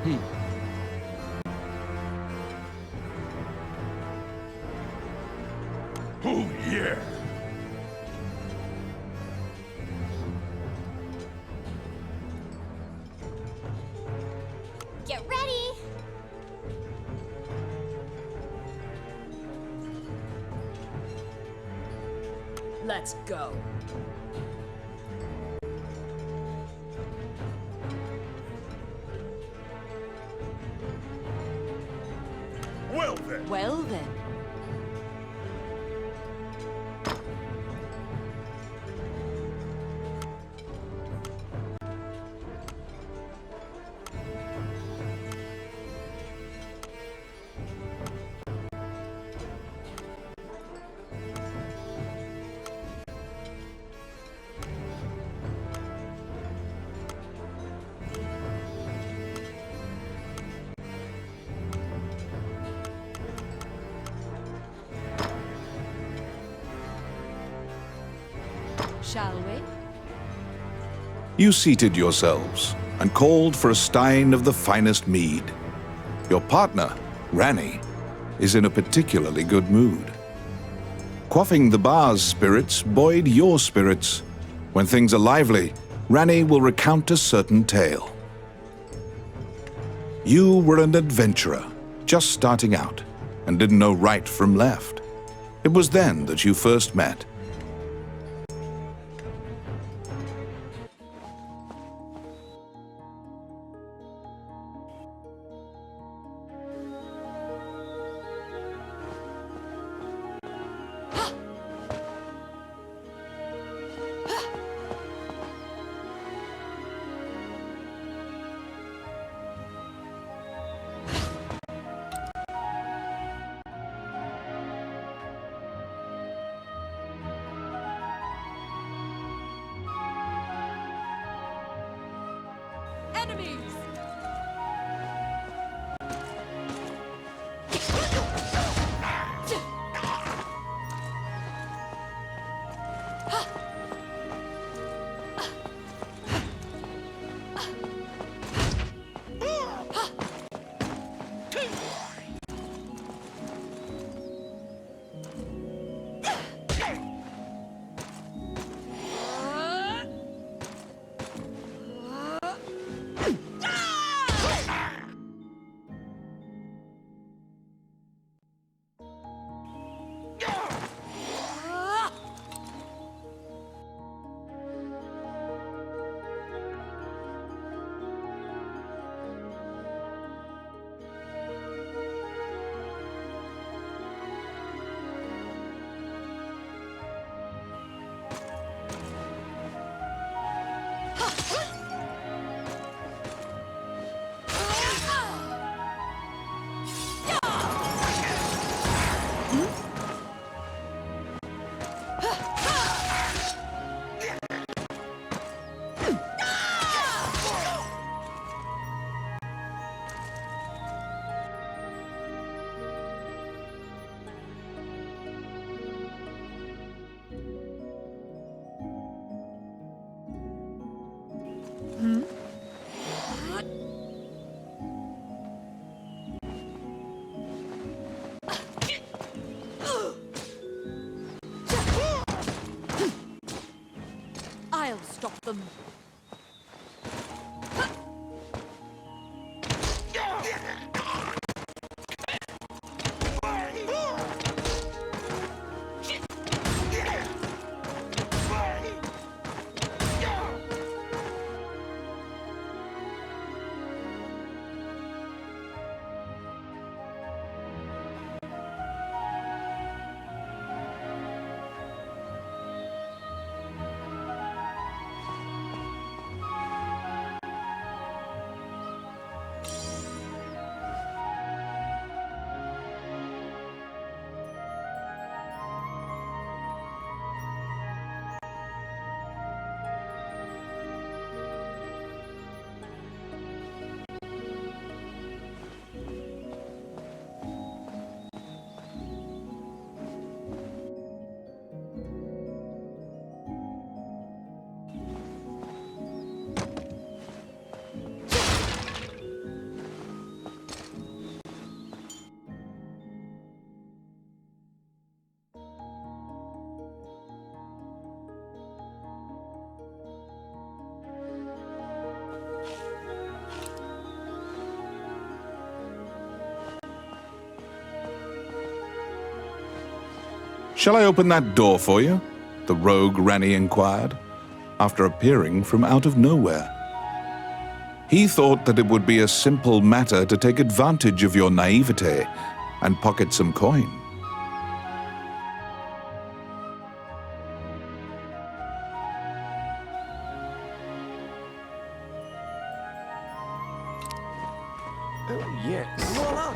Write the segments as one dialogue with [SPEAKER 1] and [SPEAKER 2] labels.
[SPEAKER 1] Oh, yeah!
[SPEAKER 2] Get ready!
[SPEAKER 3] Let's go.
[SPEAKER 1] Well then!
[SPEAKER 3] Well then. Shall we?
[SPEAKER 4] You seated yourselves and called for a stein of the finest mead. Your partner, Rani, is in a particularly good mood. Quaffing the bar's spirits buoyed your spirits. When things are lively, Rani will recount a certain tale. You were an adventurer, just starting out, and didn't know right from left. It was then that you first met.
[SPEAKER 3] Enemies! I'll stop them.
[SPEAKER 4] Shall I open that door for you? The rogue Rani inquired, after appearing from out of nowhere. He thought that it would be a simple matter to take advantage of your naivete and pocket some coin.
[SPEAKER 2] Oh, yes. Voila!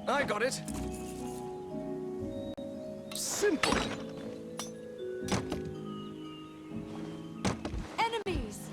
[SPEAKER 2] I got it. Simple.
[SPEAKER 3] Enemies!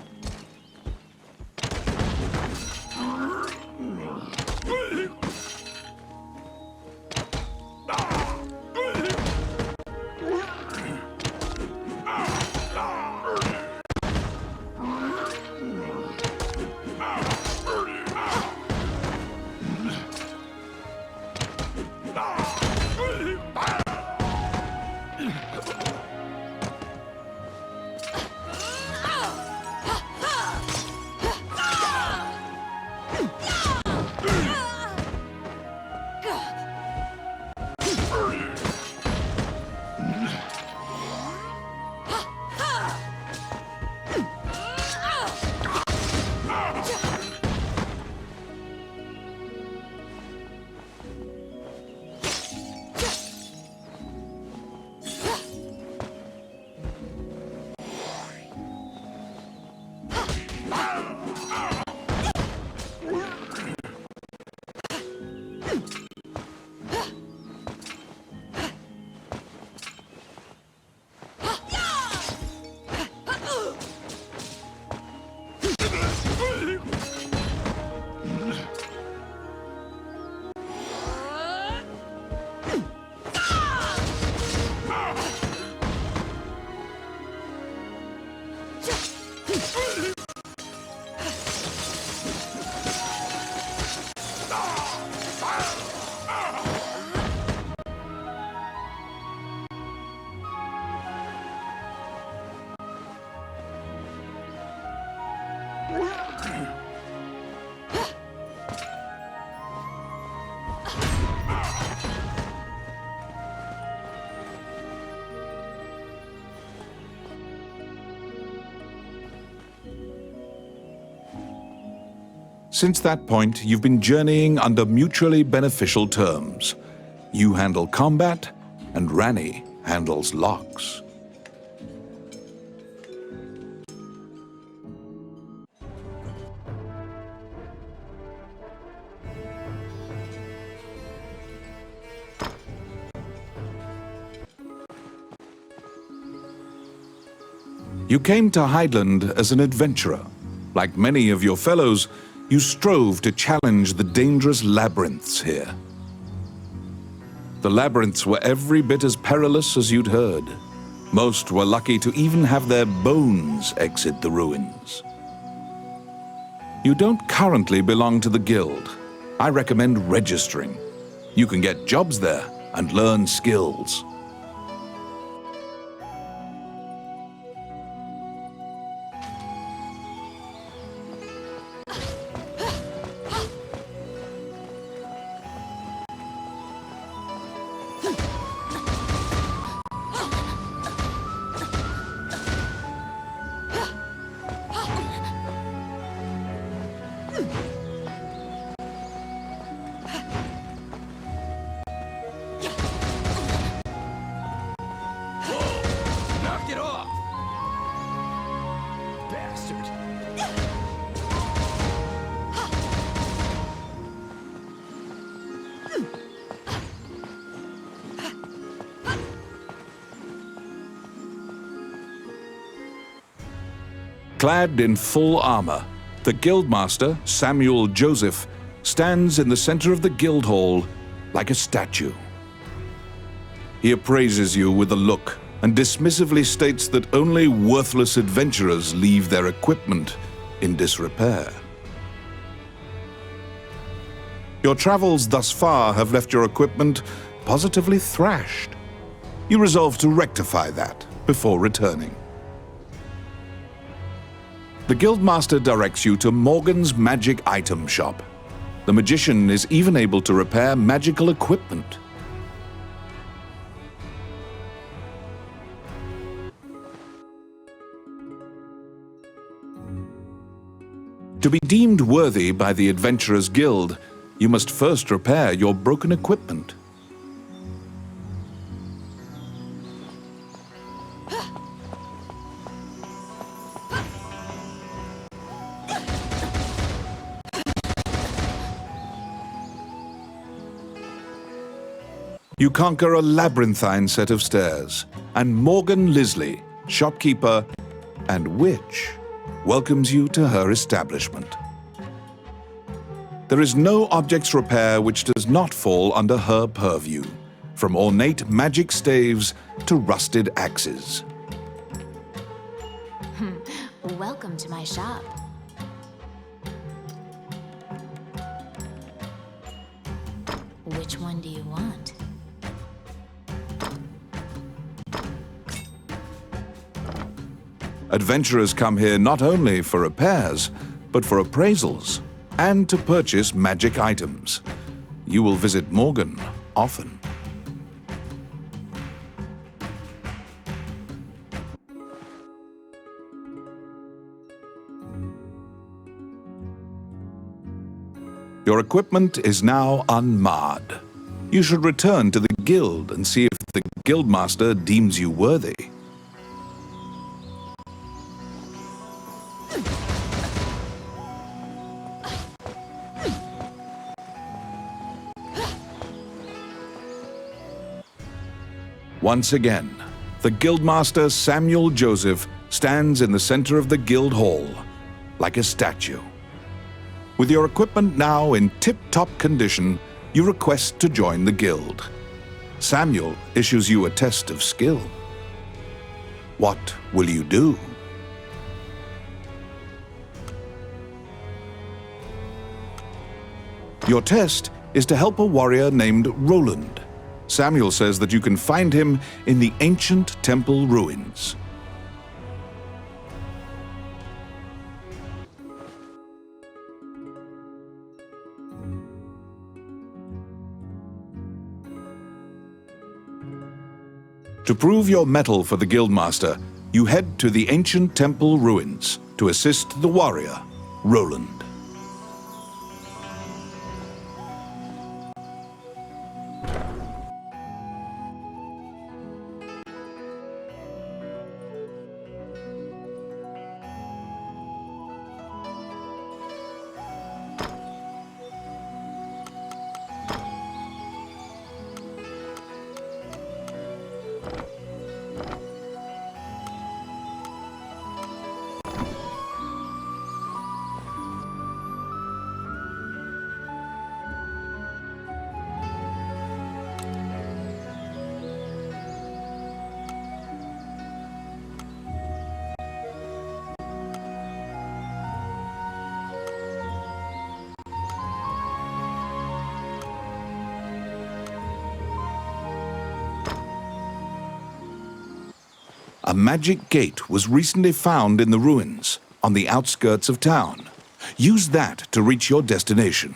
[SPEAKER 4] Since that point, you've been journeying under mutually beneficial terms. You handle combat, and Rani handles locks. You came to Hydeland as an adventurer. Like many of your fellows, you strove to challenge the dangerous labyrinths here. The labyrinths were every bit as perilous as you'd heard. Most were lucky to even have their bones exit the ruins. You don't currently belong to the guild. I recommend registering. You can get jobs there and learn skills. Clad in full armor, the Guildmaster, Samuel Joseph, stands in the center of the guild hall like a statue. He appraises you with a look and dismissively states that only worthless adventurers leave their equipment in disrepair. Your travels thus far have left your equipment positively thrashed. You resolve to rectify that before returning. The Guildmaster directs you to Morgan's magic item shop. The magician is even able to repair magical equipment. To be deemed worthy by the Adventurers Guild, you must first repair your broken equipment. You conquer a labyrinthine set of stairs, and Morgan Lisley, shopkeeper and witch, welcomes you to her establishment. There is no objects repair which does not fall under her purview, from ornate magic staves to rusted axes.
[SPEAKER 5] Welcome to my shop. Which one do you want?
[SPEAKER 4] Adventurers come here not only for repairs, but for appraisals and to purchase magic items. You will visit Morgan often. Your equipment is now unmarred. You should return to the guild and see if the guildmaster deems you worthy. Once again, the Guildmaster Samuel Joseph stands in the center of the guild hall, like a statue. With your equipment now in tip-top condition, you request to join the guild. Samuel issues you a test of skill. What will you do? Your test is to help a warrior named Roland. Samuel says that you can find him in the ancient temple ruins. To prove your mettle for the Guildmaster, you head to the ancient temple ruins to assist the warrior, Roland. A magic gate was recently found in the ruins on the outskirts of town. Use that to reach your destination.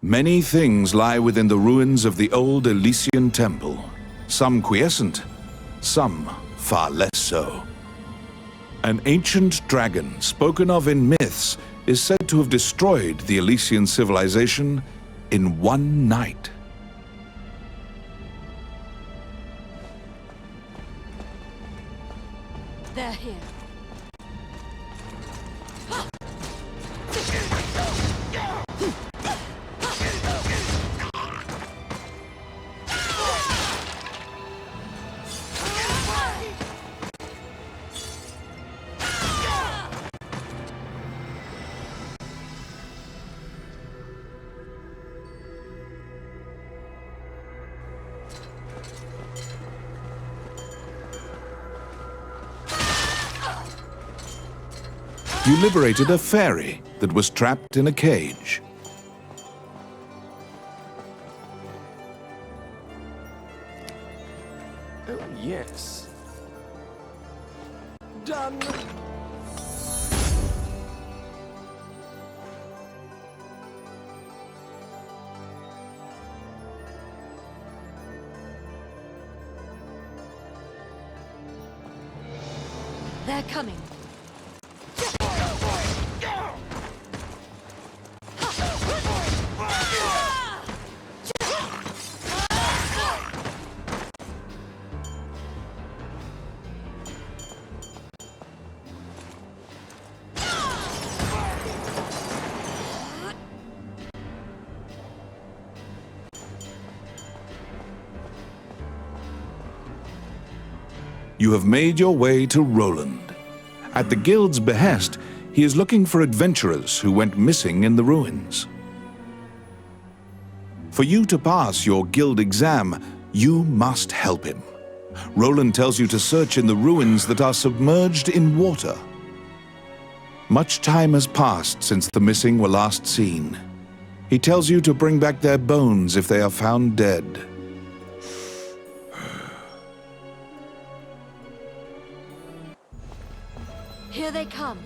[SPEAKER 4] Many things lie within the ruins of the old Elysian temple, some quiescent, some far less so. An ancient dragon spoken of in myths is said to have destroyed the Elysian civilization in one night.
[SPEAKER 3] They're here.
[SPEAKER 4] You liberated a fairy that was trapped in a cage.
[SPEAKER 2] Oh, yes. Done.
[SPEAKER 3] They're coming.
[SPEAKER 4] You have made your way to Roland. At the guild's behest, he is looking for adventurers who went missing in the ruins. For you to pass your guild exam, you must help him. Roland tells you to search in the ruins that are submerged in water. Much time has passed since the missing were last seen. He tells you to bring back their bones if they are found dead.
[SPEAKER 3] Here they come.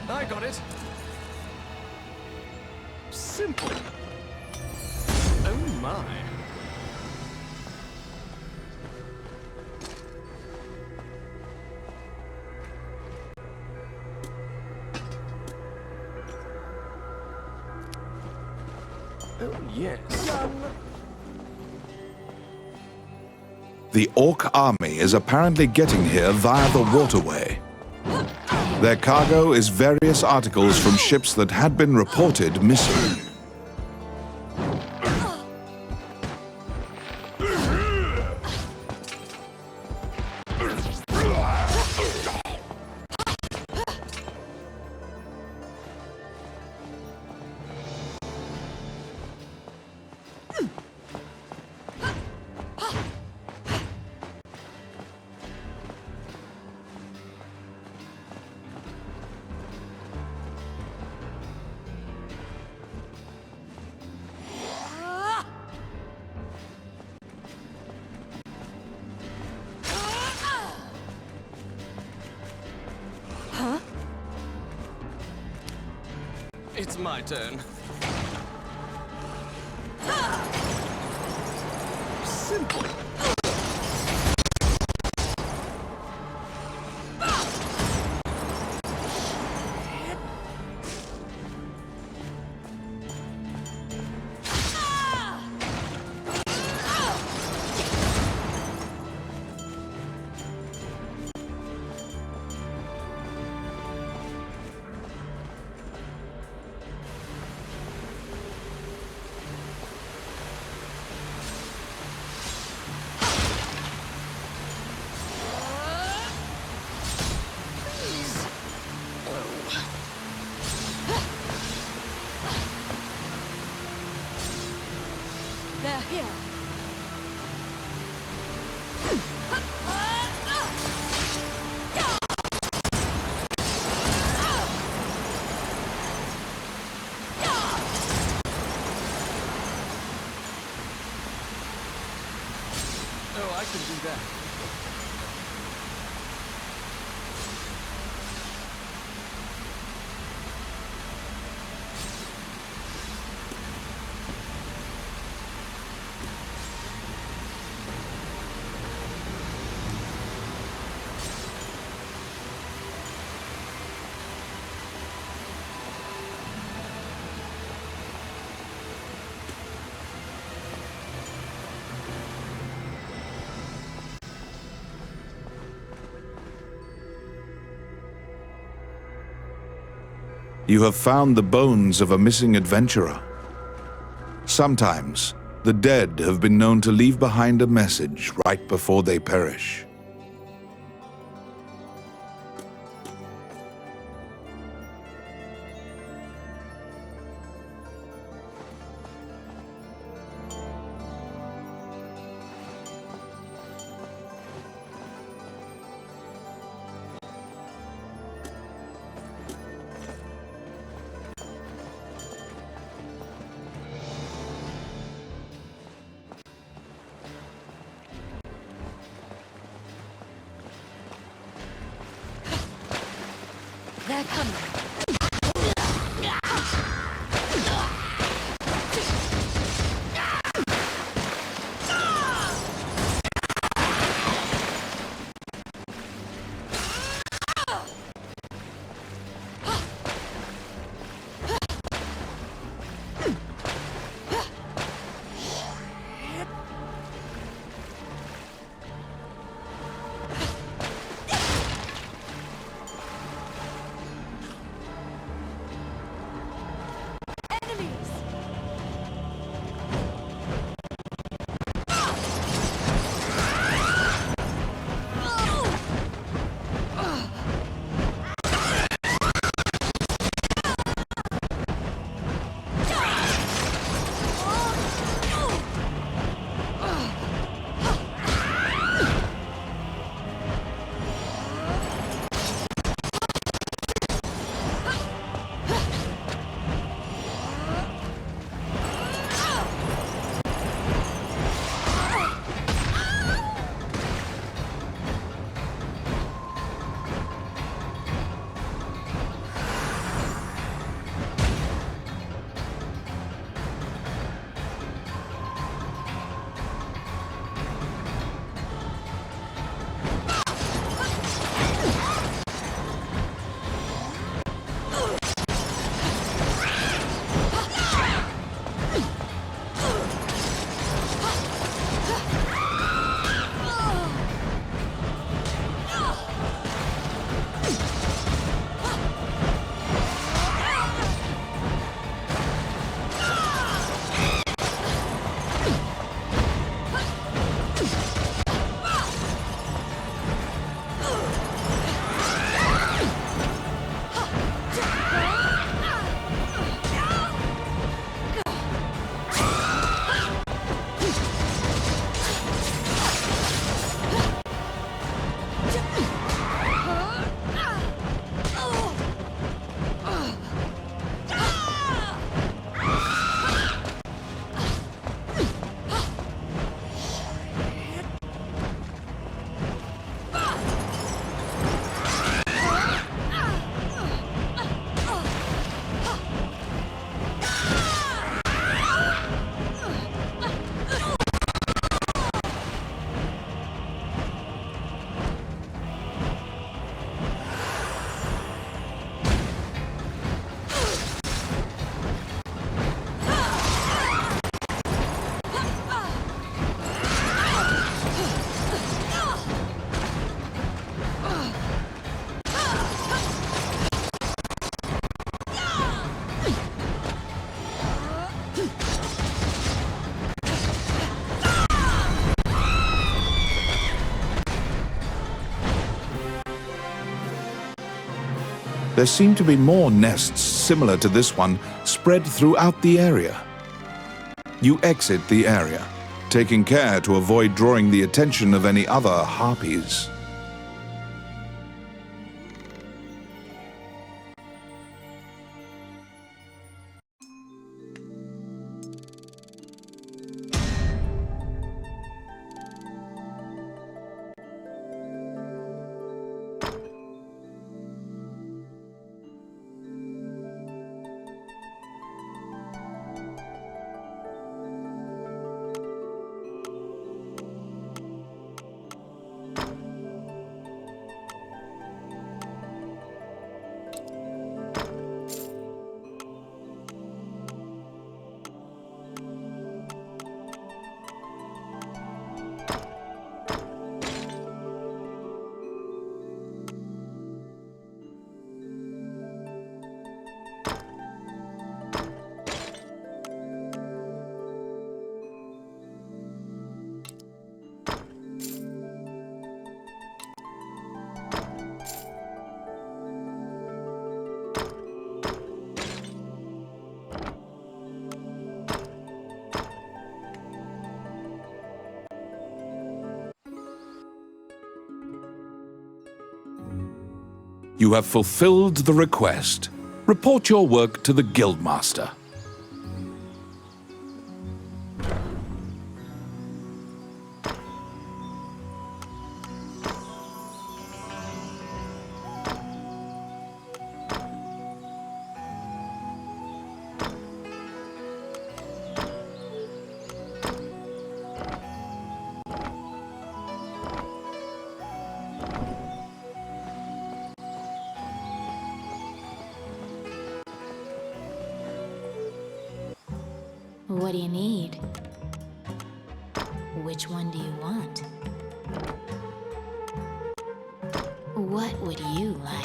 [SPEAKER 2] I got it. Simple. Oh my. Oh yes.
[SPEAKER 4] The Orc army is apparently getting here via the waterway. Their cargo is various articles from ships that had been reported missing.
[SPEAKER 2] It's my turn. Simple.
[SPEAKER 3] They're here.
[SPEAKER 2] Oh, I can do that.
[SPEAKER 4] You have found the bones of a missing adventurer. Sometimes, the dead have been known to leave behind a message right before they perish.
[SPEAKER 3] They're coming.
[SPEAKER 4] There seem to be more nests similar to this one spread throughout the area. You exit the area, taking care to avoid drawing the attention of any other harpies. You have fulfilled the request. Report your work to the Guildmaster.
[SPEAKER 5] What do you need? Which one do you want? What would you like?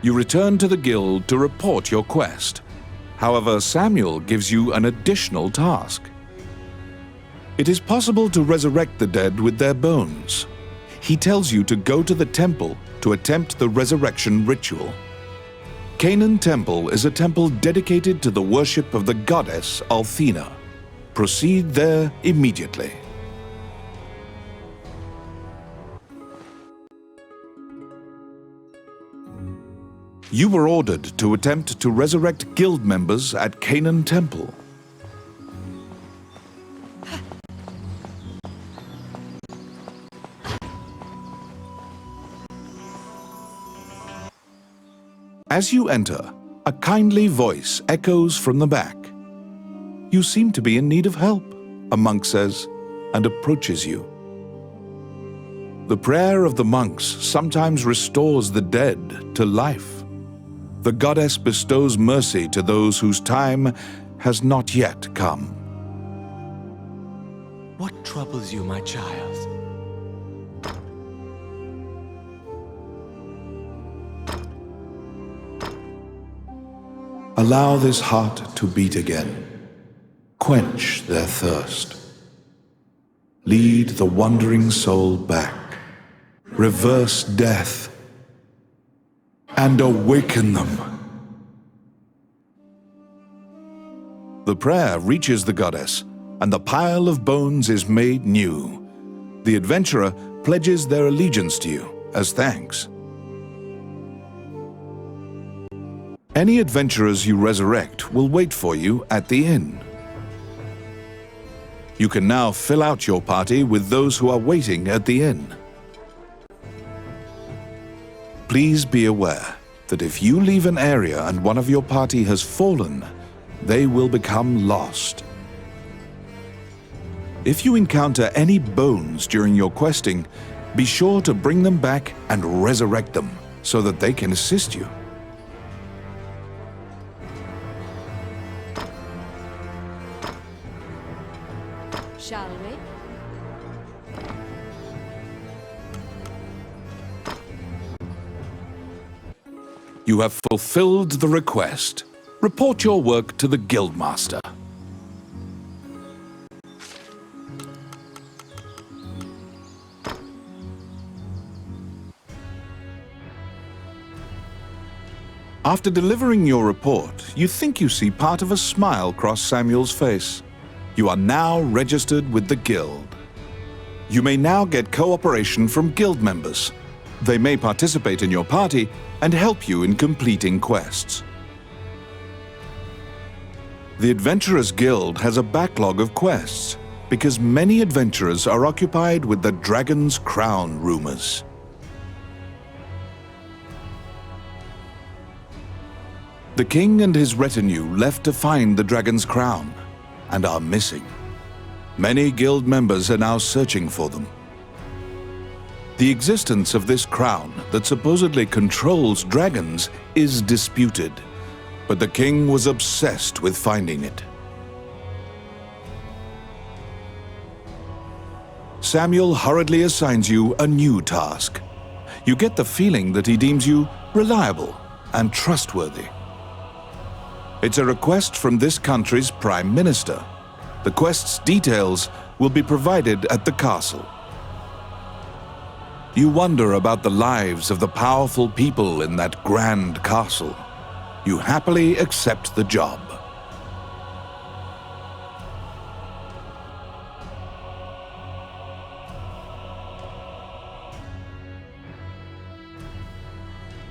[SPEAKER 4] You return to the guild to report your quest. However, Samuel gives you an additional task. It is possible to resurrect the dead with their bones. He tells you to go to the temple to attempt the resurrection ritual. Canaan Temple is a temple dedicated to the worship of the goddess Althena. Proceed there immediately. You were ordered to attempt to resurrect guild members at Canaan Temple. As you enter, a kindly voice echoes from the back. You seem to be in need of help, a monk says, and approaches you. The prayer of the monks sometimes restores the dead to life. The goddess bestows mercy to those whose time has not yet come.
[SPEAKER 2] What troubles you, my child?
[SPEAKER 4] Allow this heart to beat again. Quench their thirst. Lead the wandering soul back. Reverse death. And awaken them. The prayer reaches the goddess, and the pile of bones is made new. The adventurer pledges their allegiance to you as thanks. Any adventurers you resurrect will wait for you at the inn. You can now fill out your party with those who are waiting at the inn. Please be aware that if you leave an area and one of your party has fallen, they will become lost. If you encounter any bones during your questing, be sure to bring them back and resurrect them so that they can assist you.
[SPEAKER 3] Shall we?
[SPEAKER 4] You have fulfilled the request. Report your work to the Guildmaster. After delivering your report, you think you see part of a smile cross Samuel's face. You are now registered with the Guild. You may now get cooperation from Guild members. They may participate in your party and help you in completing quests. The Adventurers Guild has a backlog of quests because many adventurers are occupied with the Dragon's Crown rumors. The king and his retinue left to find the Dragon's Crown and are missing. Many guild members are now searching for them. The existence of this crown that supposedly controls dragons is disputed, but the king was obsessed with finding it. Samuel hurriedly assigns you a new task. You get the feeling that he deems you reliable and trustworthy. It's a request from this country's Prime Minister. The quest's details will be provided at the castle. You wonder about the lives of the powerful people in that grand castle. You happily accept the job.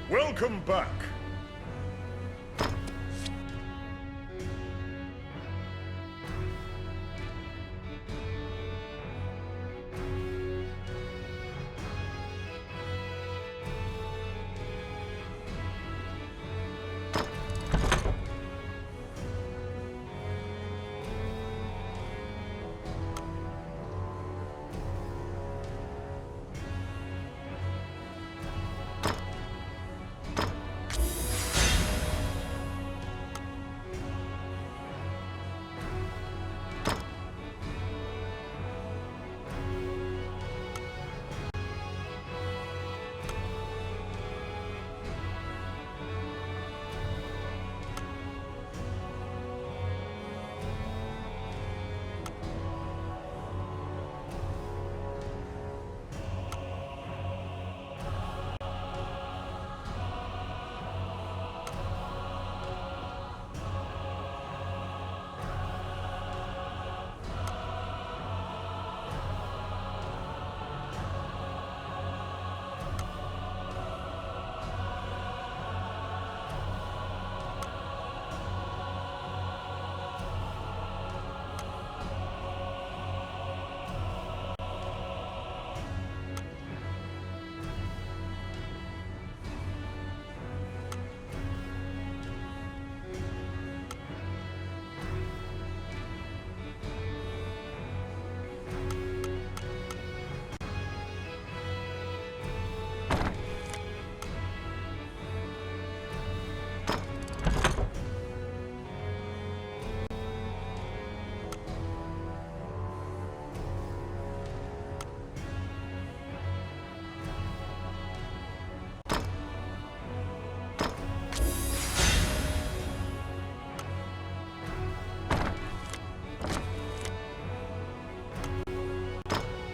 [SPEAKER 1] Welcome back.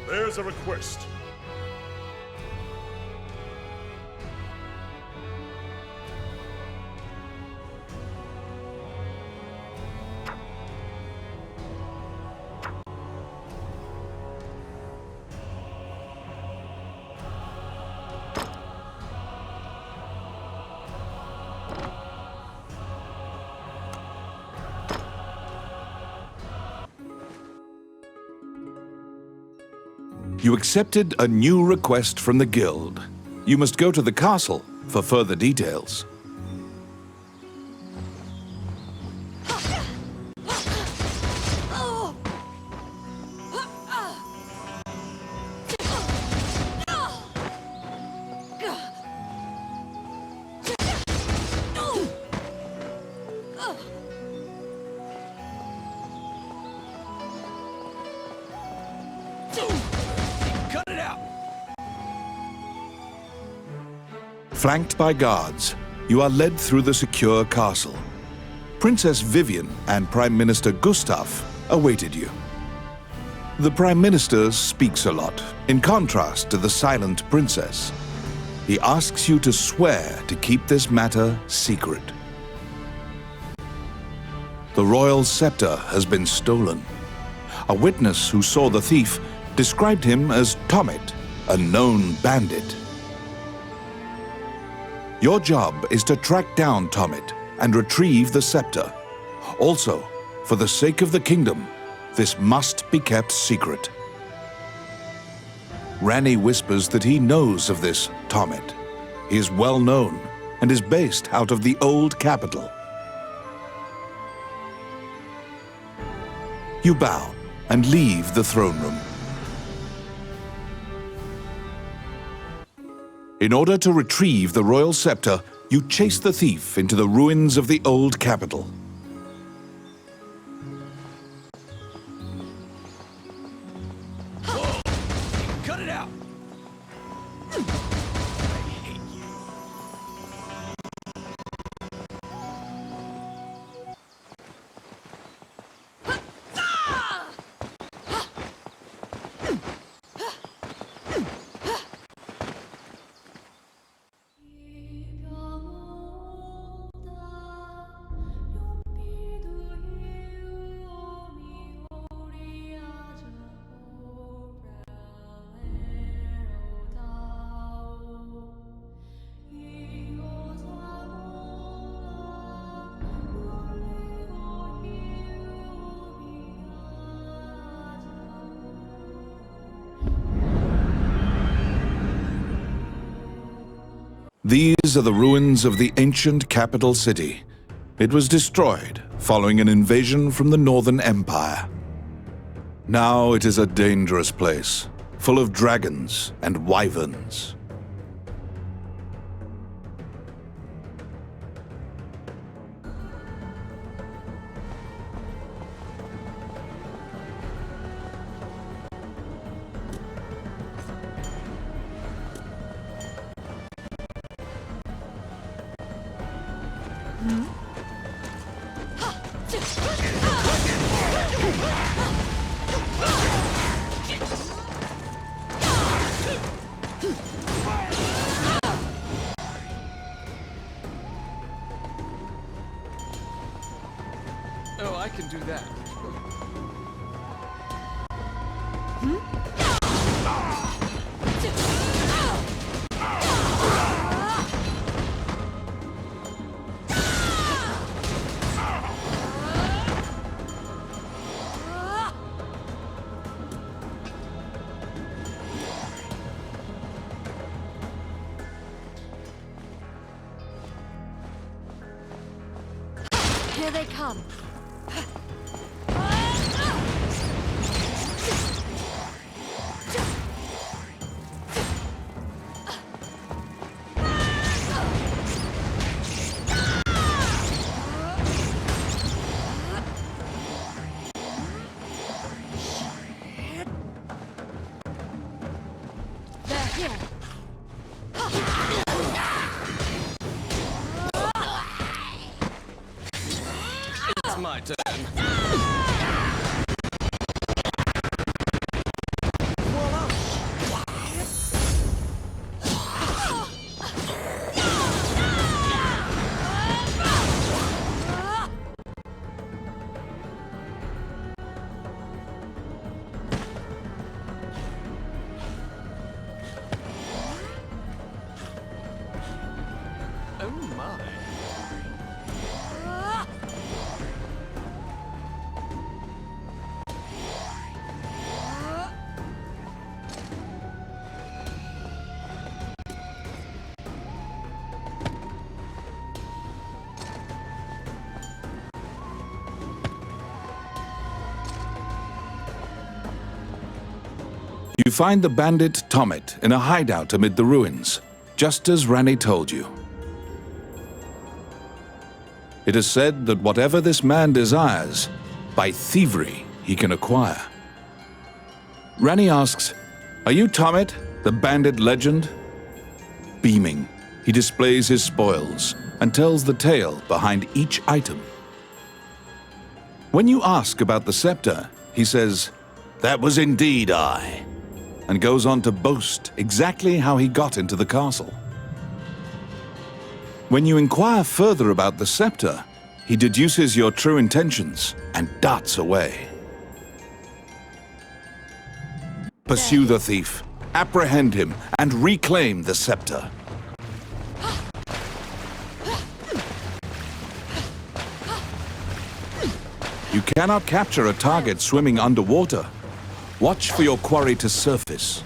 [SPEAKER 1] There's a request.
[SPEAKER 4] You accepted a new request from the guild. You must go to the castle for further details. Flanked by guards, you are led through the secure castle. Princess Vivian and Prime Minister Gustav awaited you. The Prime Minister speaks a lot, in contrast to the silent princess. He asks you to swear to keep this matter secret. The royal scepter has been stolen. A witness who saw the thief described him as Tommet, a known bandit. Your job is to track down Tommet and retrieve the scepter. Also, for the sake of the kingdom, this must be kept secret. Ranni whispers that he knows of this Tommet. He is well known and is based out of the old capital. You bow and leave the throne room. In order to retrieve the royal scepter, you chase the thief into the ruins of the old capital.
[SPEAKER 2] Cut it out!
[SPEAKER 4] These are the ruins of the ancient capital city. It was destroyed following an invasion from the Northern Empire. Now it is a dangerous place, full of dragons and wyverns.
[SPEAKER 2] Oh, I can do that.
[SPEAKER 3] Here they come. They're here.
[SPEAKER 2] It's my turn. Oh my.
[SPEAKER 4] You find the bandit Tomet in a hideout amid the ruins, just as Rani told you. It is said that whatever this man desires, by thievery he can acquire. Rani asks, "Are you Tomet, the bandit legend?" Beaming, he displays his spoils and tells the tale behind each item. When you ask about the scepter, he says, "That was indeed I," and goes on to boast exactly how he got into the castle. When you inquire further about the scepter, he deduces your true intentions and darts away. Pursue the thief, apprehend him, and reclaim the scepter. You cannot capture a target swimming underwater. Watch for your quarry to surface.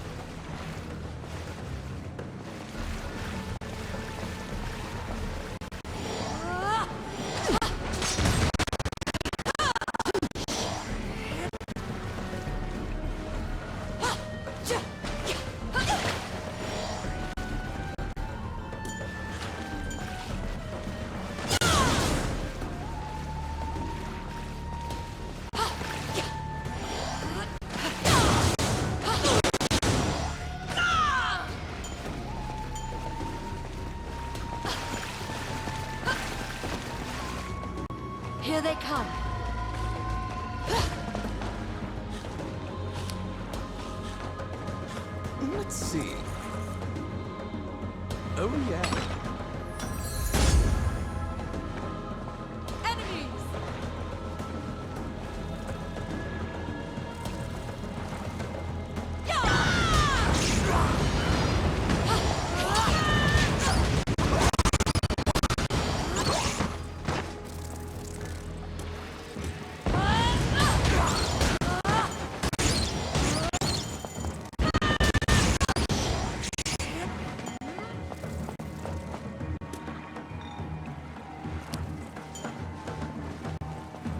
[SPEAKER 3] Here they come.
[SPEAKER 2] Let's see. Oh yeah.
[SPEAKER 3] Enemies!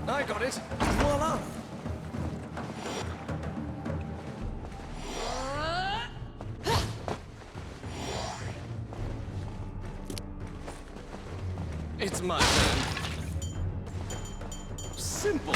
[SPEAKER 2] I got it. Voila! It's my turn. Simple.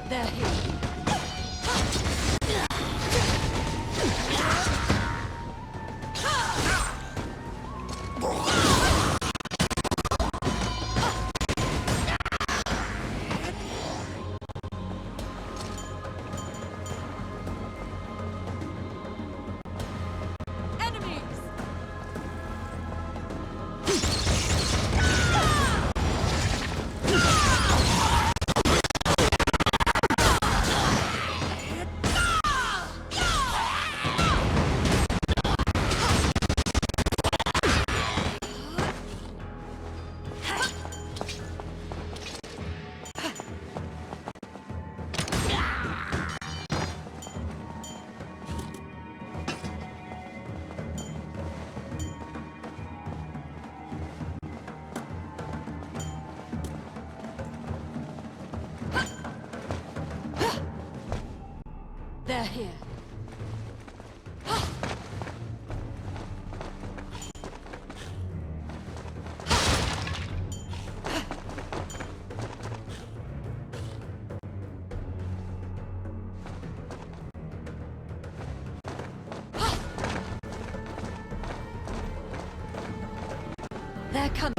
[SPEAKER 3] They're here. They're here. They're coming.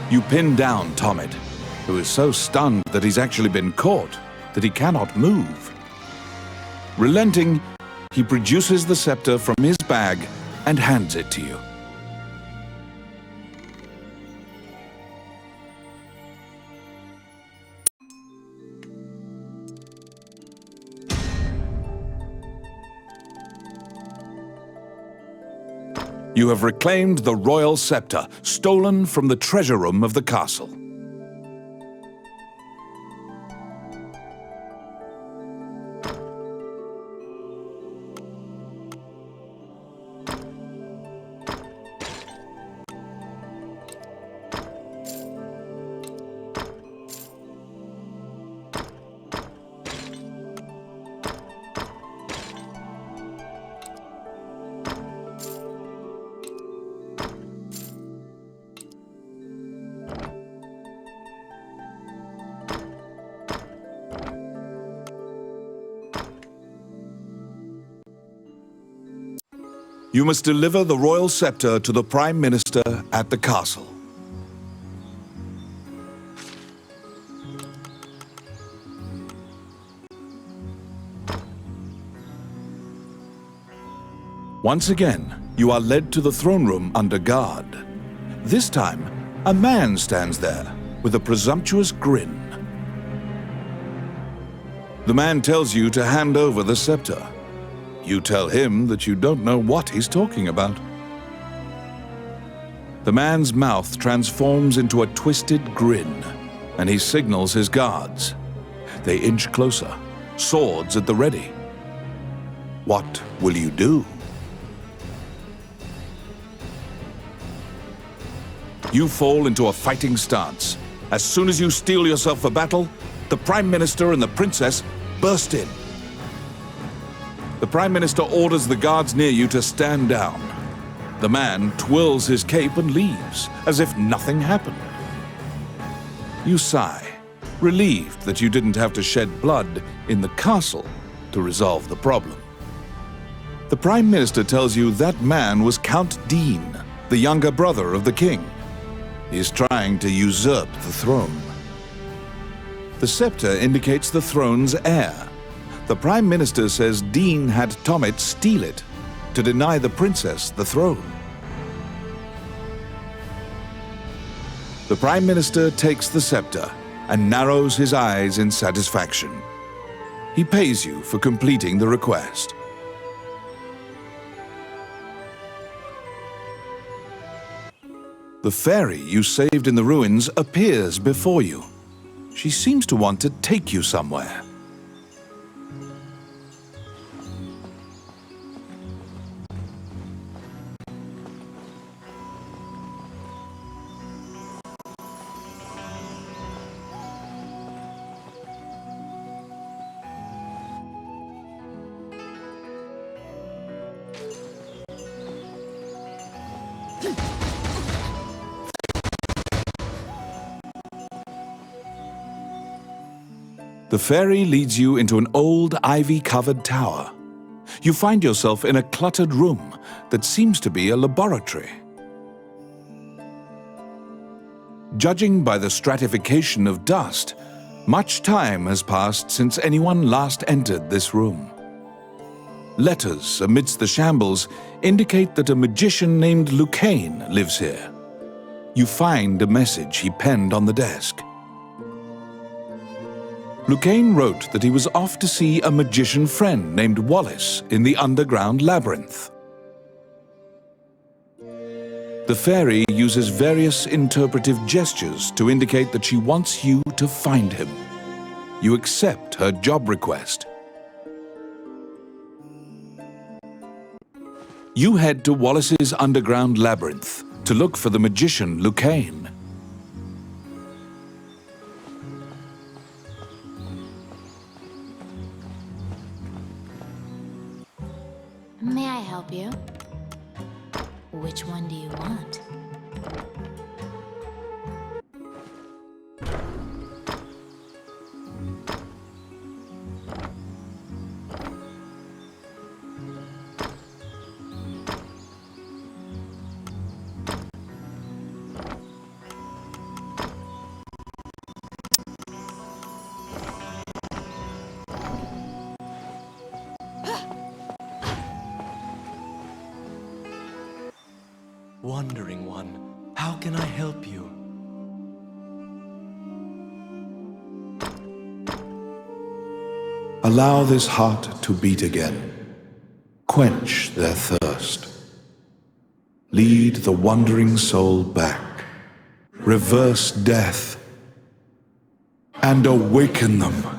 [SPEAKER 4] You pin down Tomit, who is so stunned that he's actually been caught, that he cannot move. Relenting, he produces the scepter from his bag and hands it to you. You have reclaimed the royal scepter, stolen from the treasure room of the castle. You must deliver the royal scepter to the Prime Minister at the castle. Once again, you are led to the throne room under guard. This time, a man stands there with a presumptuous grin. The man tells you to hand over the scepter. You tell him that you don't know what he's talking about. The man's mouth transforms into a twisted grin, and he signals his guards. They inch closer, swords at the ready. What will you do? You fall into a fighting stance. As soon as you steel yourself for battle, the Prime Minister and the Princess burst in. The Prime Minister orders the guards near you to stand down. The man twirls his cape and leaves, as if nothing happened. You sigh, relieved that you didn't have to shed blood in the castle to resolve the problem. The Prime Minister tells you that man was Count Dean, the younger brother of the king. He's trying to usurp the throne. The scepter indicates the throne's heir. The Prime Minister says Dean had Tommet steal it to deny the princess the throne. The Prime Minister takes the scepter and narrows his eyes in satisfaction. He pays you for completing the request. The fairy you saved in the ruins appears before you. She seems to want to take you somewhere. The fairy leads you into an old ivy-covered tower. You find yourself in a cluttered room that seems to be a laboratory. Judging by the stratification of dust, much time has passed since anyone last entered this room. Letters amidst the shambles indicate that a magician named Lucane lives here. You find a message he penned on the desk. Lucane wrote that he was off to see a magician friend named Wallace in the underground labyrinth. The fairy uses various interpretive gestures to indicate that she wants you to find him. You accept her job request. You head to Wallace's underground labyrinth to look for the magician Lucane.
[SPEAKER 5] May I help you? Which one do you want?
[SPEAKER 2] Wandering one, how can I help you?
[SPEAKER 4] Allow this heart to beat again. Quench their thirst. Lead the wandering soul back. Reverse death. And awaken them.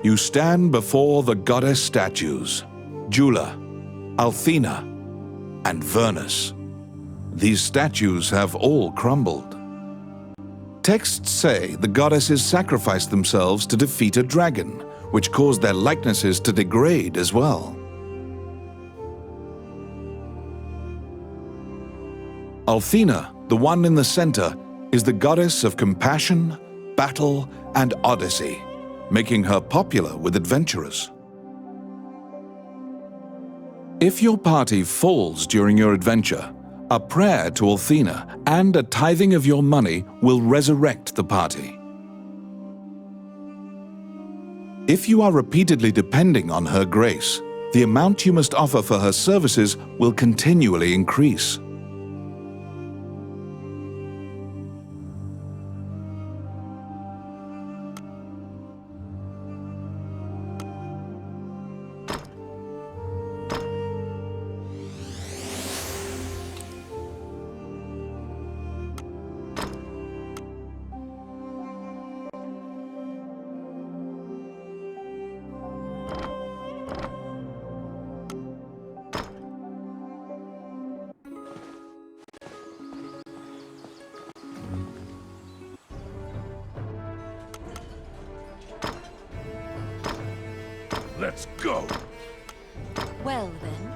[SPEAKER 4] You stand before the goddess statues, Jula, Althena, and Vernus. These statues have all crumbled. Texts say the goddesses sacrificed themselves to defeat a dragon, which caused their likenesses to degrade as well. Althena, the one in the center, is the goddess of compassion, battle, and odyssey, making her popular with adventurers. If your party falls during your adventure, a prayer to Althena and a tithing of your money will resurrect the party. If you are repeatedly depending on her grace, the amount you must offer for her services will continually increase.
[SPEAKER 1] Let's go.
[SPEAKER 3] Well then,